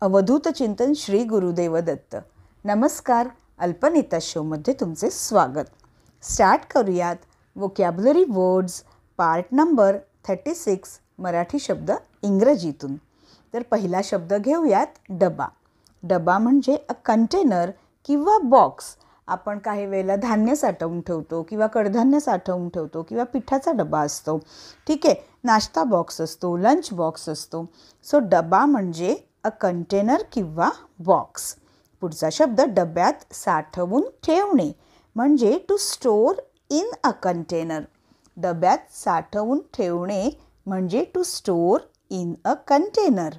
अवधूत चिंतन श्री गुरुदेव दत्त. नमस्कार. अल्पनेता शोमध्ये तुमचे स्वागत. स्टार्ट करूयात vocabulary words part number 36 Marathi शब्द इंग्रजीतून. तर पहिला शब्द घेऊयात डबा. डबा म्हणजे अ कंटेनर किंवा बॉक्स. आपण काही वेळेला धान्य साठवून ठेवतो किंवा कडधान्य साठवून ठेवतो किंवा पिठाचा डबा असतो. ठीक आहे, नाश्ता बॉक्स असतो, लंच बॉक्स असतो. सो डबा म्हणजे अ कंटेनर किंवा बॉक्स. पुढचा शब्द डब्यात साठवून ठेवणे म्हणजे to store in a container. डब्यात साठवून ठेवणे म्हणजे to store in a container.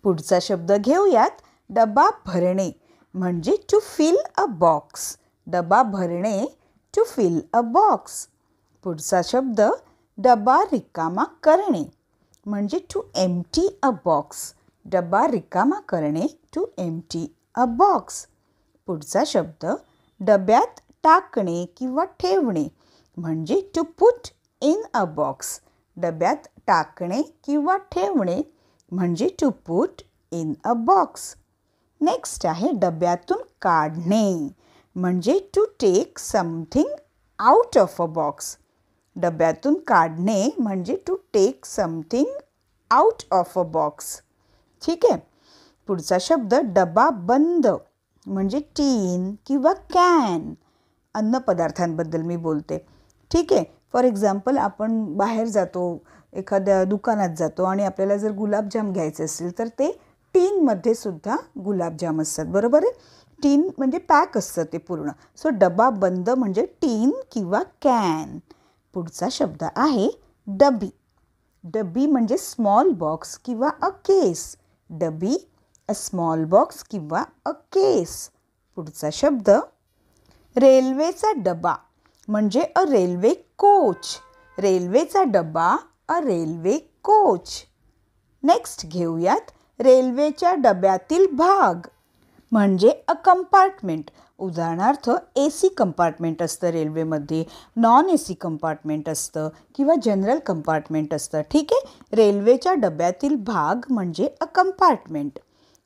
पुढचा शब्द घेऊयात डबा भरणे म्हणजे टू फिल अ बॉक्स. डबा भरणे टू फिल अ बॉक्स. पुढचा शब्द डबा रिकामा करणे म्हणजे टू एम्प्टी अ बॉक्स. डबा रिकामा करणे टू एम्प्टी अ बॉक्स. पुढचा शब्द डब्यात टाकणे किंवा ठेवणे म्हणजे to put in a box. डब्यात टाकणे किंवा ठेवणे म्हणजे to put in a box. Next आहे डब्यातून काढणे म्हणजे to take something out of a box. डब्यातून काढणे म्हणजे to take something out of a box. ठीक आहे. पुढचा शब्द डबा बंद म्हणजे टीन किंवा कॅन. अन्नपदार्थांबद्दल मी बोलते. ठीक आहे. फॉर एक्झाम्पल आपण बाहेर जातो, एखाद्या दुकानात जातो आणि आपल्याला जर गुलाबजाम घ्यायचे असेल तर ते टीनमध्ये सुद्धा गुलाबजाम असतात. बरोबर आहे. टीन म्हणजे पॅक असतं ते पूर्ण. सो डबा बंद म्हणजे टीन किंवा कॅन. पुढचा शब्द आहे डबी. डबी म्हणजे स्मॉल बॉक्स किंवा a case. डबी a small box किंवा अ केस. पुढचा शब्द रेल्वेचा डबा म्हणजे अ रेल्वे कोच. रेल्वेचा डबा अ रेल्वे कोच. नेक्स्ट घेऊयात रेल्वेच्या डब्यातील भाग म्हणजे अ कंपार्टमेंट. उदाहरणार्थ AC कंपार्टमेंट असतं रेल्वेमध्ये, नॉन AC कंपार्टमेंट असतं किंवा जनरल कंपार्टमेंट असतं. ठीक आहे. रेल्वेच्या डब्यातील भाग म्हणजे अ कंपार्टमेंट.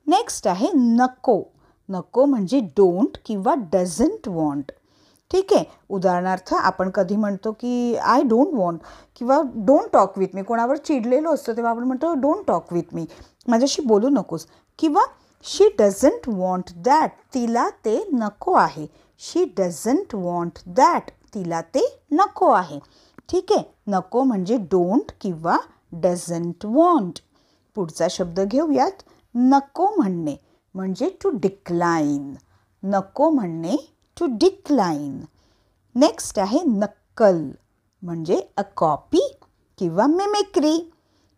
नेक्स्ट आहे नको. नको म्हणजे डोंट किंवा डझंट वॉन्ट. ठीक आहे. उदाहरणार्थ आपण कधी म्हणतो की आय डोंट वॉन्ट किंवा डोंट टॉक विथ मी. कोणावर चिडलेलो असतो तेव्हा आपण म्हणतो डोंट टॉक विथ मी, माझ्याशी बोलू नकोस. किंवा शी डझंट वॉन्ट दॅट, तिला ते नको आहे. शी डझंट वॉन्ट दॅट, तिला ते नको आहे. ठीक आहे. नको म्हणजे डोंट किंवा डझंट वॉन्ट. पुढचा शब्द घेऊयात नको म्हणणे म्हणजे टू डिक्लाइन. नको म्हणणे टू डिक्लाइन. नेक्स्ट आहे नक्कल म्हणजे अ कॉपी किंवा मिमिक्री.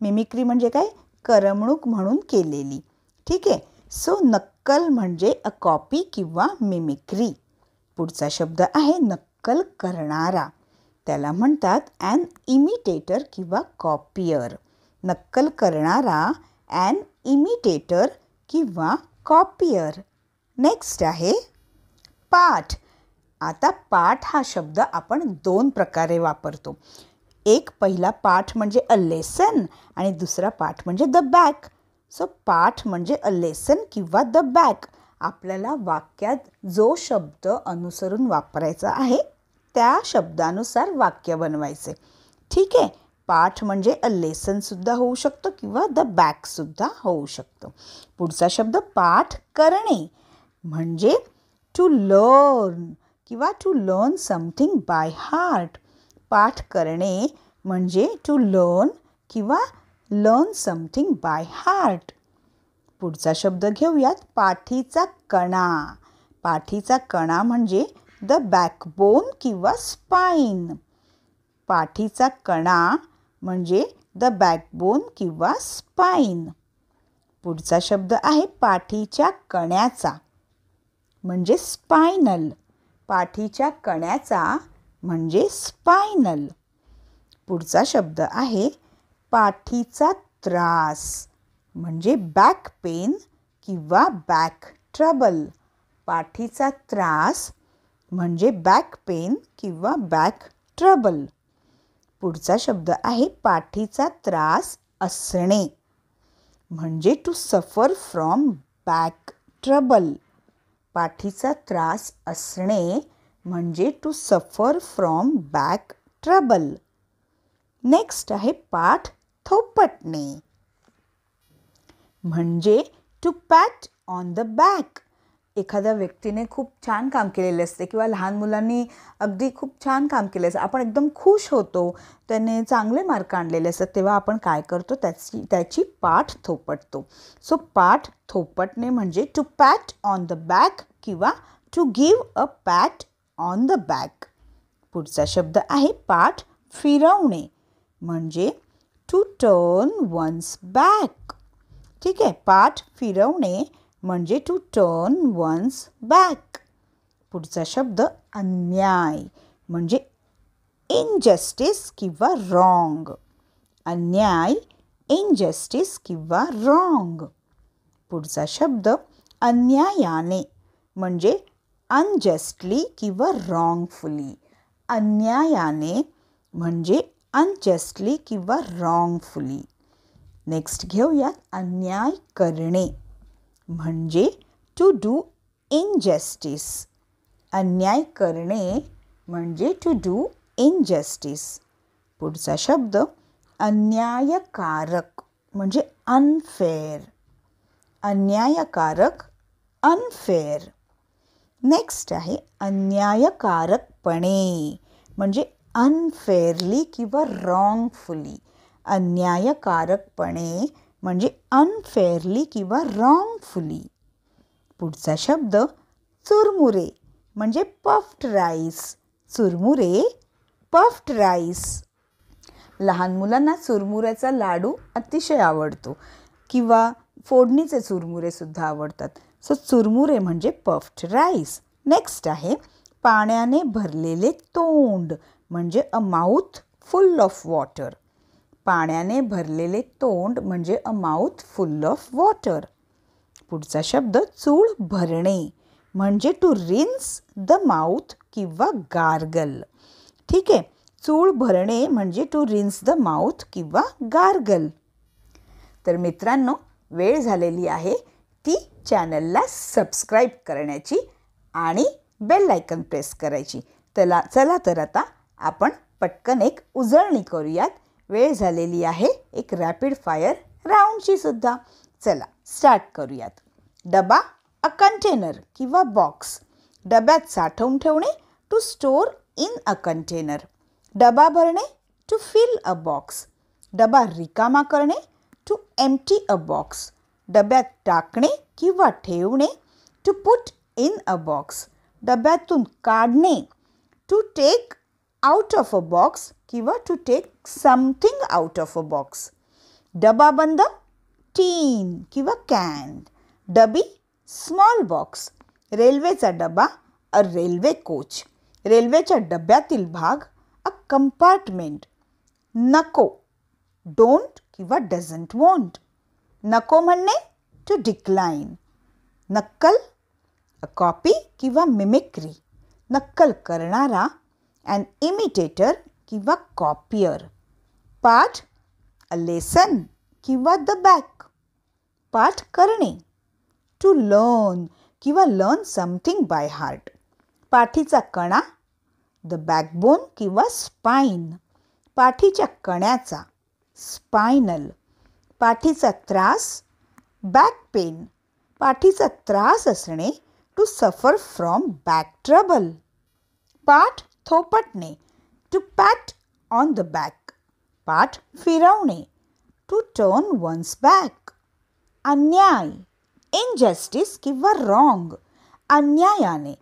मिमिक्री म्हणजे काय? करमणूक म्हणून केलेली. ठीक आहे. सो नक्कल म्हणजे अ कॉपी किंवा मिमिक्री. पुढचा शब्द आहे नक्कल करणारा. त्याला म्हणतात ॲन इमिटेटर किंवा कॉपियर. नक्कल करणारा ॲन इमिटेटर किंवा कॉपियर. नेक्स्ट आहे पाठ. आता पाठ हा शब्द आपण 2 प्रकारे वापरतो. एक पहिला पाठ म्हणजे अ लेसन आणि दुसरा पाठ म्हणजे द बॅक. सो पाठ म्हणजे अ लेसन किंवा द बॅक. आपल्याला वाक्यात जो शब्द अनुसरून वापरायचा आहे त्या शब्दानुसार वाक्य बनवायचे. ठीक आहे. पाठ म्हणजे अ लेसनसुद्धा होऊ शकतं किंवा द बॅकसुद्धा होऊ शकतं. पुढचा शब्द पाठ करणे म्हणजे टू लर्न किंवा to learn something by heart. पाठ करणे म्हणजे टू लर्न किंवा लर्न समथिंग बाय हार्ट. पुढचा शब्द घेऊयात पाठीचा कणा. पाठीचा कणा म्हणजे द बॅकबोन किंवा स्पाइन. पाठीचा कणा म्हणजे द बॅकबोन किंवा स्पाइन. पुढचा शब्द आहे पाठीच्या कण्याचा म्हणजे स्पायनल. पाठीच्या कण्याचा म्हणजे स्पायनल. पुढचा शब्द आहे पाठीचा त्रास म्हणजे बॅक पेन किंवा बॅक ट्रबल. पाठीचा त्रास म्हणजे बॅक पेन किंवा बॅक ट्रबल. पुढचा शब्द आहे पाठीचा त्रास असणे म्हणजे to suffer from back trouble. पाठीचा त्रास असणे म्हणजे to suffer from back trouble. Next आहे पाठ थोपटणे. म्हणजे to pat on the back. एखाद्या व्यक्तीने खूप छान काम केलेले असते किंवा लहान मुलांनी अगदी खूप छान काम केले असते, आपण एकदम खुश होतो, त्याने चांगले मार्क आणलेले असतात, तेव्हा आपण काय करतो, त्याची पाठ थोपटतो. सो पाठ थोपटणे म्हणजे to pat on the back किंवा to give a pat on the back. पुढचा शब्द आहे पाठ फिरवणे. म्हणजे टू टर्न वन्स बॅक. ठीक आहे, पाठ फिरवणे म्हणजे टू टर्न वन्स बॅक. पुढचा शब्द अन्याय म्हणजे इनजस्टिस किंवा रॉंग. अन्याय, इनजस्टिस किंवा रॉंग. पुढचा शब्द अन्यायाने म्हणजे अनजस्टली किंवा रॉंगफुली. अन्यायाने म्हणजे अनजस्टली किंवा रॉंगफुली. नेक्स्ट घेऊयात अन्याय करणे. म्हणजे टू डू इनजस्टिस. अन्याय करणे म्हणजे टू डू इनजस्टिस. पुढचा शब्द अन्यायकारक म्हणजे अनफेअर. अन्यायकारक, अनफेअर. नेक्स्ट आहे अन्यायकारकपणे म्हणजे अनफेअरली किंवा रॉंगफुली. अन्यायकारकपणे म्हणजे अनफेअरली किंवा रॉंगफुली. पुढचा शब्द चुरमुरे म्हणजे पफ्ड राईस. चुरमुरे, पफ्ड राईस. लहान मुलांना चुरमुऱ्याचा लाडू अतिशय आवडतो किंवा फोडणीचे चुरमुरे सुद्धा आवडतात. सो चुरमुरे म्हणजे पफ्ड राईस. नेक्स्ट आहे पाण्याने भरलेले तोंड म्हणजे अ माउथ फुल ऑफ वॉटर. पाण्याने भरलेले तोंड म्हणजे अ माउथ फुल ऑफ वॉटर. पुढचा शब्द चूळ भरणे म्हणजे टू रिन्स द माउथ किंवा गार्गल. ठीक आहे, चूळ भरणे म्हणजे टू रिन्स द माउथ किंवा गार्गल. तर मित्रांनो, वेळ झालेली आहे ती चॅनलला सबस्क्राईब करण्याची आणि बेल आयकन प्रेस करायची. चला तर आता आपण पटकन एक उजळणी करूयात. वेळ झालेली आहे एक रॅपिड फायर राऊंडची सुद्धा. चला स्टार्ट करूयात. डबा, अ कंटेनर किंवा बॉक्स. डब्यात साठवून ठेवणे to store in a container. डबा भरणे टू फिल अ बॉक्स. डबा रिकामा करणे टू एम्प्टी अ बॉक्स. डब्यात टाकणे किंवा ठेवणे to put in a box. डब्यातून काढणे to take out of a box किंवा to take something out of a box. डबा बंद टीन किंवा कॅन. डबी small box. रेल्वेचा डबा अ रेल्वे कोच. रेल्वेच्या डब्यातील भाग अ कंपार्टमेंट. नको डोंट किंवा डझंट वॉन्ट. नको म्हणणे टू डिक्लाइन. नक्कल अ कॉपी किंवा मिमिक्री. नक्कल करणारा अन इमिटेटर किंवा कॉपियर. पाठ अ लेसन किंवा द बॅक. पाठ करणे टू लर्न किंवा लर्न समथिंग बाय हार्ट. पाठीचा कणा द बॅकबोन किंवा स्पाइन. पाठीच्या कण्याचा स्पायनल. पाठीचा त्रास बॅक पेन. पाठीचा त्रास असणे to suffer from back trouble. पाठ थोपटणे to pat on the back. पाठ फिरवणे टू टर्न वन्स बॅक. अन्याय इनजस्टिस किंवा रॉंग. अन्यायाने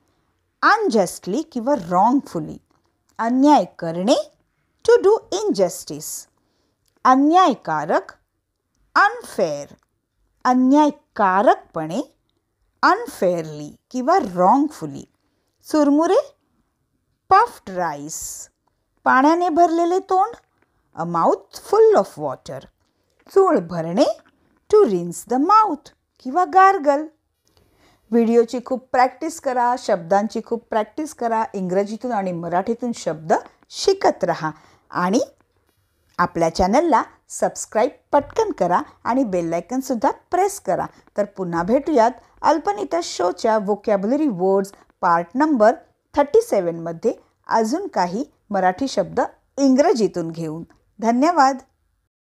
अनजस्टली किंवा रॉंगफुली. अन्याय करणे टू डू इनजस्टिस. अन्यायकारक अनफेअर. अन्यायकारकपणे अनफेअरली किंवा रॉंगफुली. चुरमुरे पफ्ड राईस. पाण्याने भरलेले तोंड a mouth full of water. चूळ भरणे टू रिन्स द माउथ किंवा गार्गल. व्हिडिओची खूप प्रॅक्टिस करा, शब्दांची खूप प्रॅक्टिस करा. इंग्रजीतून आणि मराठीतून शब्द शिकत रहा आणि आपल्या चॅनलला सबस्क्राईब पटकन करा आणि बेल आयकॉनसुद्धा प्रेस करा. तर पुन्हा भेटूयात अल्पनिता शोच्या व्होकॅब्युलरी वर्ड्स पार्ट नंबर 37 मध्ये अजून काही मराठी शब्द इंग्रजीतून घेऊन. धन्यवाद.